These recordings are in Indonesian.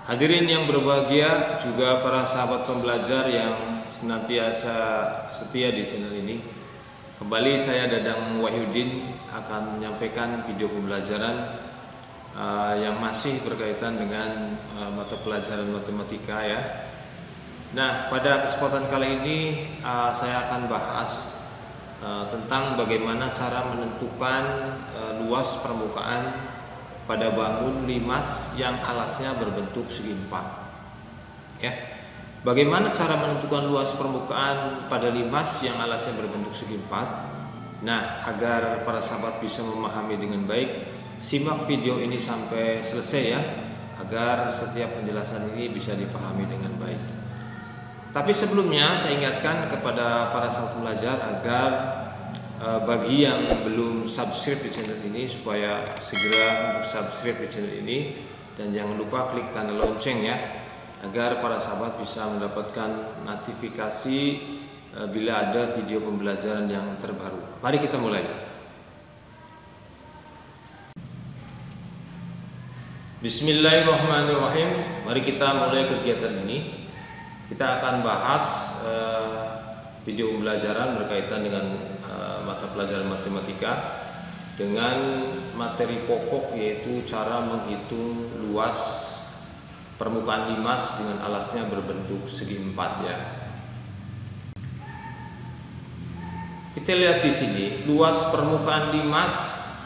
Hadirin yang berbahagia, juga para sahabat pembelajar yang senantiasa setia di channel ini. Kembali saya Dadang Wahyudin akan menyampaikan video pembelajaran yang masih berkaitan dengan mata pelajaran matematika ya. Nah, pada kesempatan kali ini saya akan bahas tentang bagaimana cara menentukan luas permukaan pada bangun limas yang alasnya berbentuk segi empat. Ya, bagaimana cara menentukan luas permukaan pada limas yang alasnya berbentuk segi empat? Nah, agar para sahabat bisa memahami dengan baik, simak video ini sampai selesai ya, agar setiap penjelasan ini bisa dipahami dengan baik. Tapi sebelumnya saya ingatkan kepada para sahabat pelajar agar bagi yang belum subscribe di channel ini supaya segera untuk subscribe di channel ini, dan jangan lupa klik tanda lonceng ya, agar para sahabat bisa mendapatkan notifikasi bila ada video pembelajaran yang terbaru. Mari kita mulai. Bismillahirrahmanirrahim. Mari kita mulai kegiatan ini. Kita akan bahas video pembelajaran berkaitan dengan mata pelajaran matematika dengan materi pokok, yaitu cara menghitung luas permukaan limas dengan alasnya berbentuk segi empat ya. Kita lihat di sini luas permukaan limas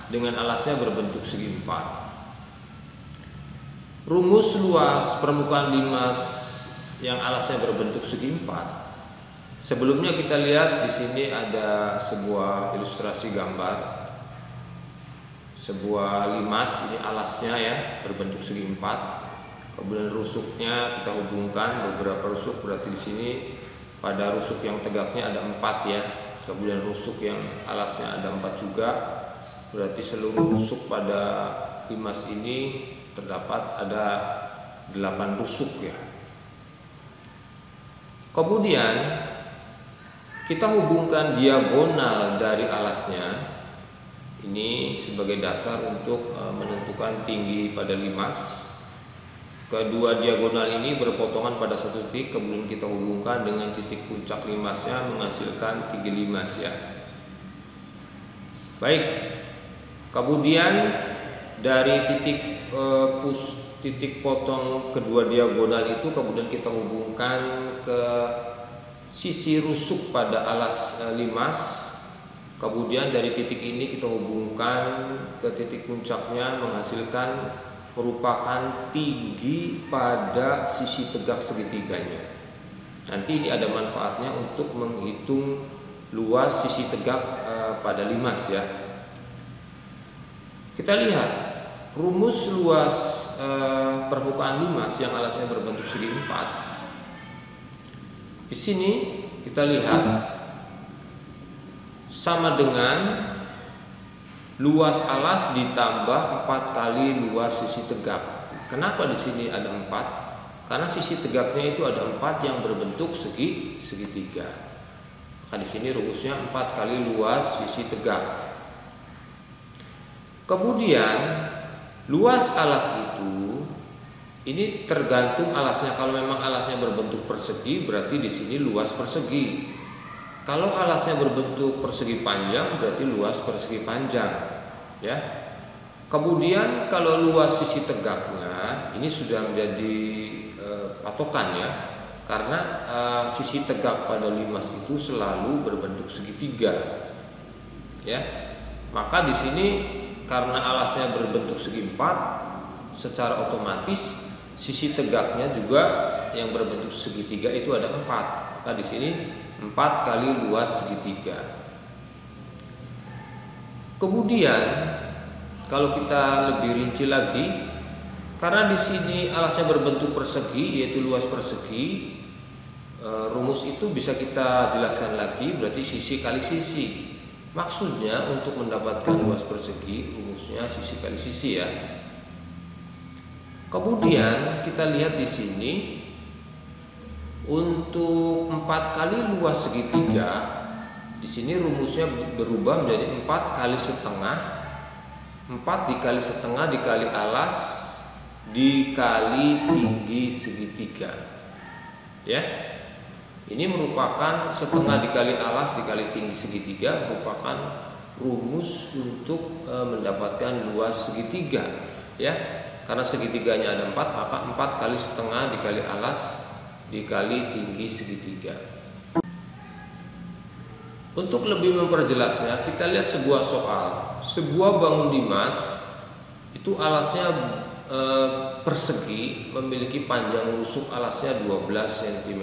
dengan alasnya berbentuk segi empat. Rumus luas permukaan limas yang alasnya berbentuk segi empat. Sebelumnya kita lihat di sini ada sebuah ilustrasi gambar sebuah limas, ini alasnya ya berbentuk segi empat. Kemudian rusuknya kita hubungkan beberapa rusuk, berarti di sini pada rusuk yang tegaknya ada 4 ya. Kemudian rusuk yang alasnya ada 4 juga, berarti seluruh rusuk pada limas ini terdapat ada 8 rusuk ya. Kemudian kita hubungkan diagonal dari alasnya ini sebagai dasar untuk menentukan tinggi pada limas. Kedua diagonal ini berpotongan pada satu titik, kemudian kita hubungkan dengan titik puncak limasnya menghasilkan tinggi limas ya. Baik. Kemudian dari titik potong kedua diagonal itu kemudian kita hubungkan ke sisi rusuk pada alas limas. Kemudian dari titik ini kita hubungkan ke titik puncaknya menghasilkan merupakan tinggi pada sisi tegak segitiganya. Nanti ini ada manfaatnya untuk menghitung luas sisi tegak pada limas ya. Kita lihat rumus luas permukaan limas yang alasnya berbentuk segi empat. Di sini kita lihat sama dengan luas alas ditambah 4 kali luas sisi tegak. Kenapa di sini ada 4? Karena sisi tegaknya itu ada 4 yang berbentuk segitiga. Maka di sini rumusnya 4 kali luas sisi tegak. Kemudian luas alas itu ini tergantung alasnya. Kalau memang alasnya berbentuk persegi, berarti di sini luas persegi. Kalau alasnya berbentuk persegi panjang, berarti luas persegi panjang, ya. Kemudian kalau luas sisi tegaknya, ini sudah menjadi patokan ya, karena sisi tegak pada limas itu selalu berbentuk segitiga, ya. Maka di sini karena alasnya berbentuk segi empat, secara otomatis sisi tegaknya juga yang berbentuk segitiga itu ada 4. Maka di sini 4 kali luas segitiga. Kemudian kalau kita lebih rinci lagi, karena di sini alasnya berbentuk persegi, yaitu luas persegi, rumus itu bisa kita jelaskan lagi, berarti sisi kali sisi. Maksudnya untuk mendapatkan luas persegi, rumusnya sisi kali sisi ya. Kemudian kita lihat di sini untuk 4 kali luas segitiga, di sini rumusnya berubah menjadi 4 kali setengah. 4 dikali setengah dikali alas dikali tinggi segitiga. Ya, ini merupakan setengah dikali alas dikali tinggi segitiga, merupakan rumus untuk mendapatkan luas segitiga. Ya, karena segitiganya ada 4, maka 4 kali setengah dikali alas dikali tinggi segitiga. Untuk lebih memperjelasnya, kita lihat sebuah soal. Sebuah bangun limas itu alasnya persegi, memiliki panjang rusuk alasnya 12 cm.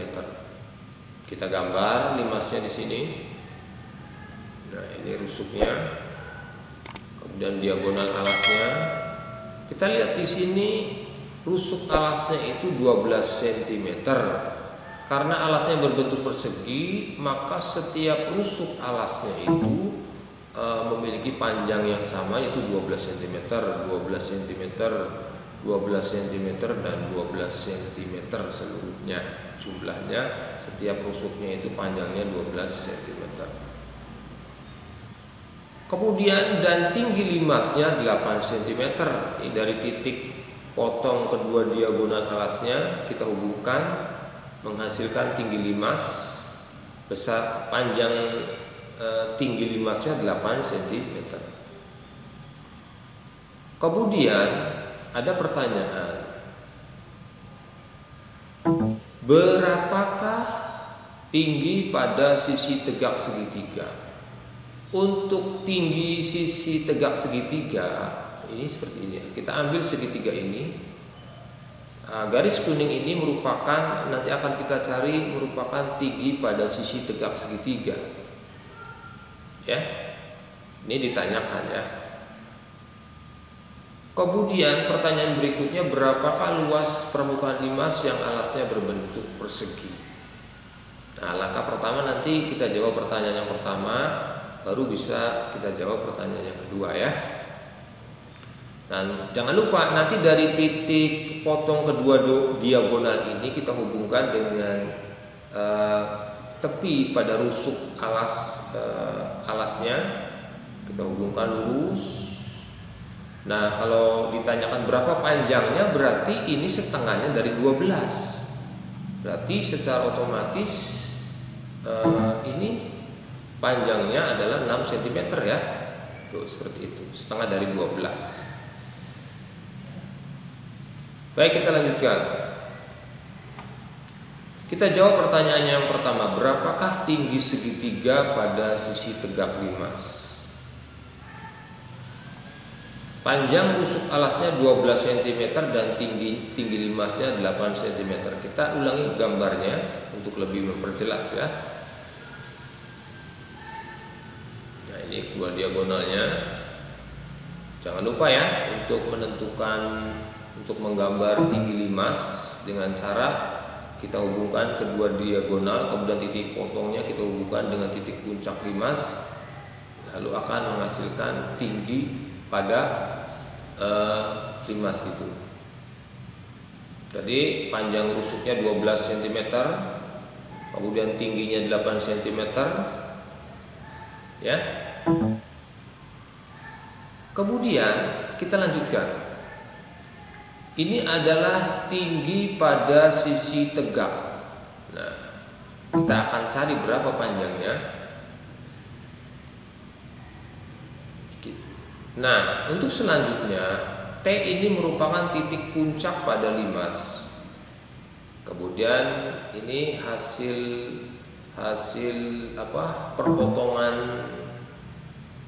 Kita gambar limasnya di sini. Nah, ini rusuknya. Kemudian diagonal alasnya. Kita lihat di sini rusuk alasnya itu 12 cm. Karena alasnya berbentuk persegi, maka setiap rusuk alasnya itu memiliki panjang yang sama, yaitu 12 cm, 12 cm, 12 cm, dan 12 cm seluruhnya. Jumlahnya setiap rusuknya itu panjangnya 12 cm. Kemudian dan tinggi limasnya 8 cm. Ini dari titik potong kedua diagonal alasnya kita hubungkan, menghasilkan tinggi limas besar, panjang tinggi limasnya 8 cm. Kemudian ada pertanyaan, berapakah tinggi pada sisi tegak segitiga? Untuk tinggi sisi tegak segitiga ini seperti ini. Kita ambil segitiga ini. Garis kuning ini merupakan, nanti akan kita cari, merupakan tinggi pada sisi tegak segitiga. Ya, ini ditanyakan ya. Kemudian pertanyaan berikutnya, berapakah luas permukaan limas yang alasnya berbentuk persegi? Nah, langkah pertama nanti kita jawab pertanyaan yang pertama, baru bisa kita jawab pertanyaan yang kedua ya. Dan jangan lupa nanti dari titik potong kedua diagonal ini kita hubungkan dengan tepi pada rusuk alasnya, kita hubungkan lurus. Nah, kalau ditanyakan berapa panjangnya, berarti ini setengahnya dari 12. Berarti secara otomatis ini panjangnya adalah 6 cm ya. Tuh, seperti itu, setengah dari 12. Baik, kita lanjutkan. Kita jawab pertanyaan yang pertama, berapakah tinggi segitiga pada sisi tegak limas? Panjang rusuk alasnya 12 cm dan tinggi limasnya 8 cm. Kita ulangi gambarnya untuk lebih memperjelas ya. Nah, ini kedua diagonalnya. Jangan lupa ya untuk menentukan, untuk menggambar tinggi limas dengan cara kita hubungkan kedua diagonal, kemudian titik potongnya kita hubungkan dengan titik puncak limas, lalu akan menghasilkan tinggi pada limas itu. Jadi panjang rusuknya 12 cm, kemudian tingginya 8 cm ya. Kemudian kita lanjutkan. Ini adalah tinggi pada sisi tegak. Nah, kita akan cari berapa panjangnya. Nah, untuk selanjutnya, T ini merupakan titik puncak pada limas. Kemudian ini hasil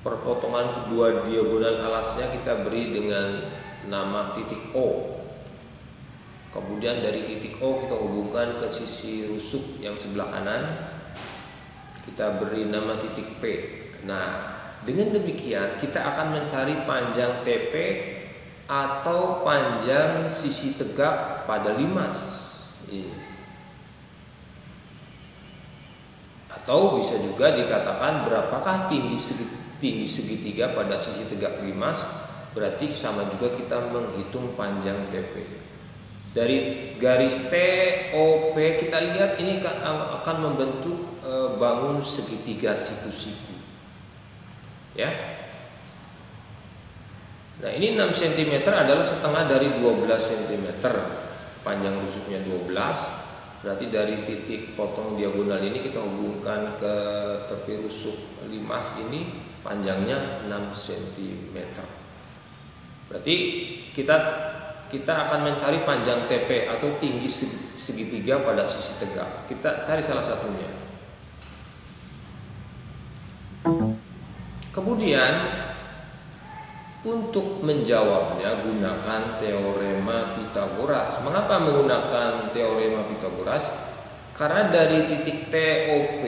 perpotongan kedua diagonal alasnya kita beri dengan nama titik O. Kemudian dari titik O kita hubungkan ke sisi rusuk yang sebelah kanan, kita beri nama titik P. Nah, dengan demikian kita akan mencari panjang TP atau panjang sisi tegak pada limas ini. Atau bisa juga dikatakan berapakah tinggi segitiga pada sisi tegak limas, berarti sama juga kita menghitung panjang TP. Dari garis TOP kita lihat ini akan membentuk bangun segitiga siku-siku. Ya. Nah ini 6 cm adalah setengah dari 12 cm. Panjang rusuknya 12, berarti dari titik potong diagonal ini kita hubungkan ke tepi rusuk limas ini panjangnya 6 cm. Berarti kita akan mencari panjang TP atau tinggi segitiga pada sisi tegak. Kita cari salah satunya. Kemudian untuk menjawabnya gunakan teorema Pitagoras. Mengapa menggunakan teorema Pitagoras? Karena dari titik TOP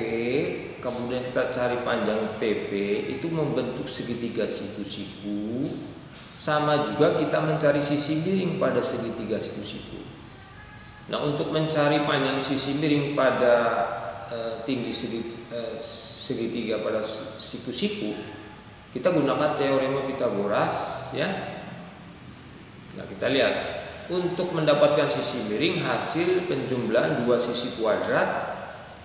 kemudian kita cari panjang TP itu membentuk segitiga siku-siku. Sama juga kita mencari sisi miring pada segitiga siku-siku. Nah untuk mencari panjang sisi miring pada tinggi segitiga pada siku-siku, kita gunakan teorema Pitagoras ya. Nah, kita lihat untuk mendapatkan sisi miring hasil penjumlahan dua sisi kuadrat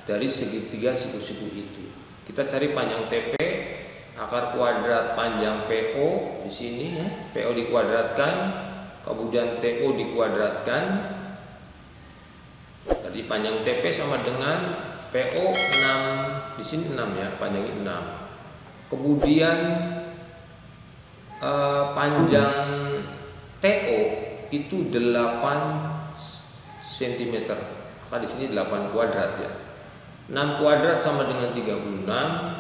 dari segitiga siku-siku itu. Kita cari panjang TP, akar kuadrat panjang PO di sini ya. PO dikuadratkan, kemudian TO dikuadratkan. Tadi panjang TP sama dengan PO 6, di sini 6 ya, panjangnya 6. Kemudian panjang TO itu 8 cm. Maka di sini 8 kuadrat ya. 6 kuadrat sama dengan 36,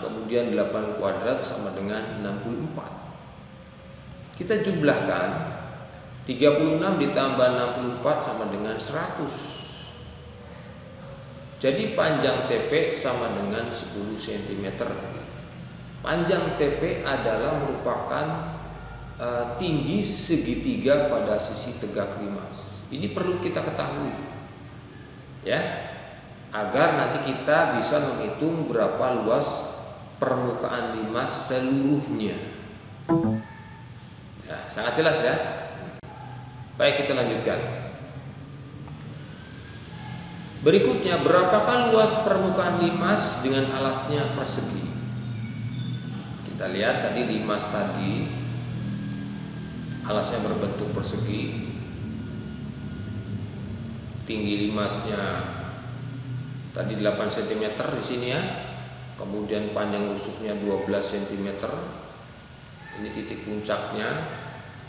kemudian 8 kuadrat sama dengan 64. Kita jumlahkan 36 ditambah 64 sama dengan 100. Jadi panjang TP sama dengan 10 cm. Panjang TP adalah merupakan tinggi segitiga pada sisi tegak limas. Ini perlu kita ketahui ya, agar nanti kita bisa menghitung berapa luas permukaan limas seluruhnya ya, sangat jelas ya. Baik, kita lanjutkan. Berikutnya, berapakah luas permukaan limas dengan alasnya persegi? Kita lihat tadi limas tadi alasnya berbentuk persegi, tinggi limasnya tadi 8 cm di sini ya, kemudian panjang rusuknya 12 cm. Ini titik puncaknya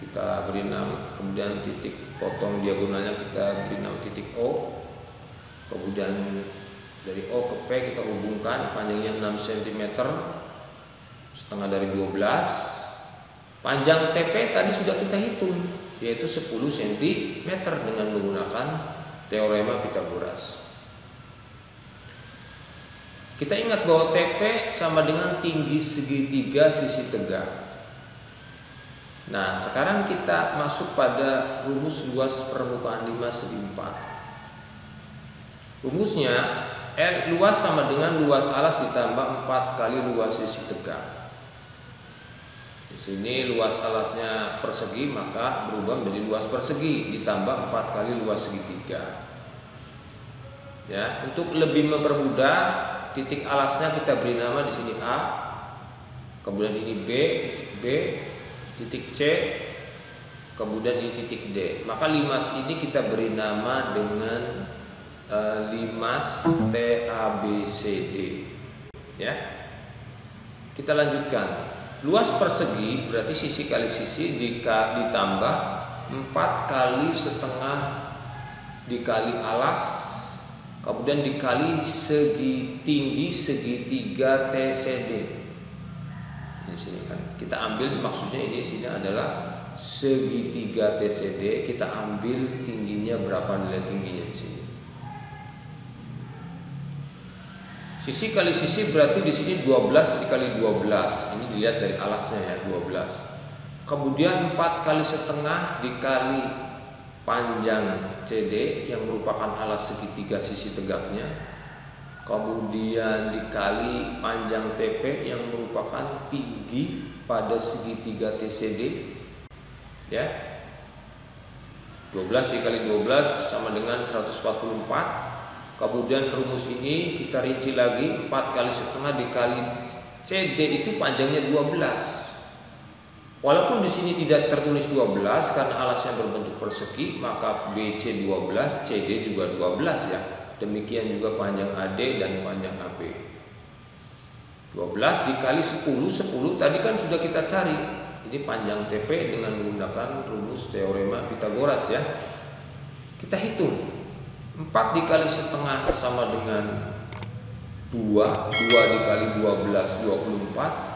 kita beri nama, kemudian titik potong diagonalnya kita beri nama titik O, kemudian dari O ke P kita hubungkan panjangnya 6 cm, setengah dari 12. Panjang TP tadi sudah kita hitung, yaitu 10 cm dengan menggunakan teorema Pitagoras. Kita ingat bahwa TP sama dengan tinggi segitiga sisi tegak. Nah, sekarang kita masuk pada rumus luas permukaan limas segi 4. Rumusnya luas sama dengan luas alas ditambah 4 kali luas sisi tegak. Di sini luas alasnya persegi, maka berubah menjadi luas persegi ditambah 4 kali luas segitiga. Ya, untuk lebih mempermudah, titik alasnya kita beri nama di sini A, kemudian ini B, titik B, titik C, kemudian ini titik D. Maka limas ini kita beri nama dengan limas TABCD. Ya, kita lanjutkan. Luas persegi berarti sisi kali sisi ditambah 4 kali setengah dikali alas, kemudian dikali tinggi segitiga TCD. Di sini kan kita ambil, maksudnya ini sini adalah segitiga TCD, kita ambil tingginya berapa, nilai tingginya di sini. Sisi kali sisi berarti di sini 12 dikali 12. Ini dilihat dari alasnya ya, 12. Kemudian 4 kali setengah dikali panjang CD yang merupakan alas segitiga sisi tegaknya. Kemudian dikali panjang TP yang merupakan tinggi pada segitiga TCD. Ya. 12 dikali 12 sama dengan 144. Kemudian rumus ini kita rinci lagi, 4 kali setengah dikali CD itu panjangnya 12. Walaupun di sini tidak tertulis 12 karena alasnya berbentuk persegi, maka BC 12, CD juga 12 ya. Demikian juga panjang AD dan panjang AB. 12 dikali 10, 10 tadi kan sudah kita cari. Ini panjang TP dengan menggunakan rumus teorema Pythagoras ya. Kita hitung. 4 dikali setengah sama dengan 2 dikali 12, 24.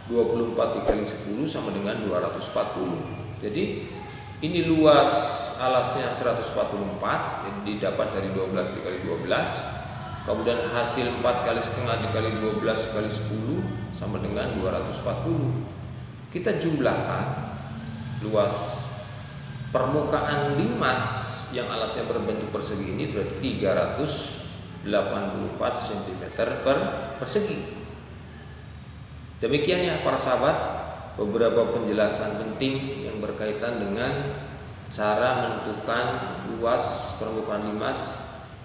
24 dikali 10 sama dengan 240. Jadi ini luas alasnya 144 yang didapat dari 12 dikali 12. Kemudian hasil 4 kali setengah dikali 12 kali 10 sama dengan 240. Kita jumlahkan luas permukaan limas yang alasnya berbentuk persegi ini berarti 384 cm per persegi. Demikian ya para sahabat, beberapa penjelasan penting yang berkaitan dengan cara menentukan luas permukaan limas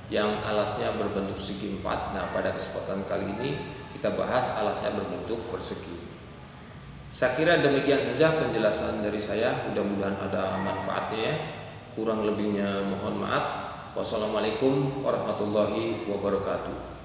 yang alasnya berbentuk segi 4. Nah, pada kesempatan kali ini kita bahas alasnya berbentuk persegi. Saya kira demikian saja penjelasan dari saya, mudah-mudahan ada manfaatnya ya. Kurang lebihnya mohon maaf. Wassalamualaikum warahmatullahi wabarakatuh.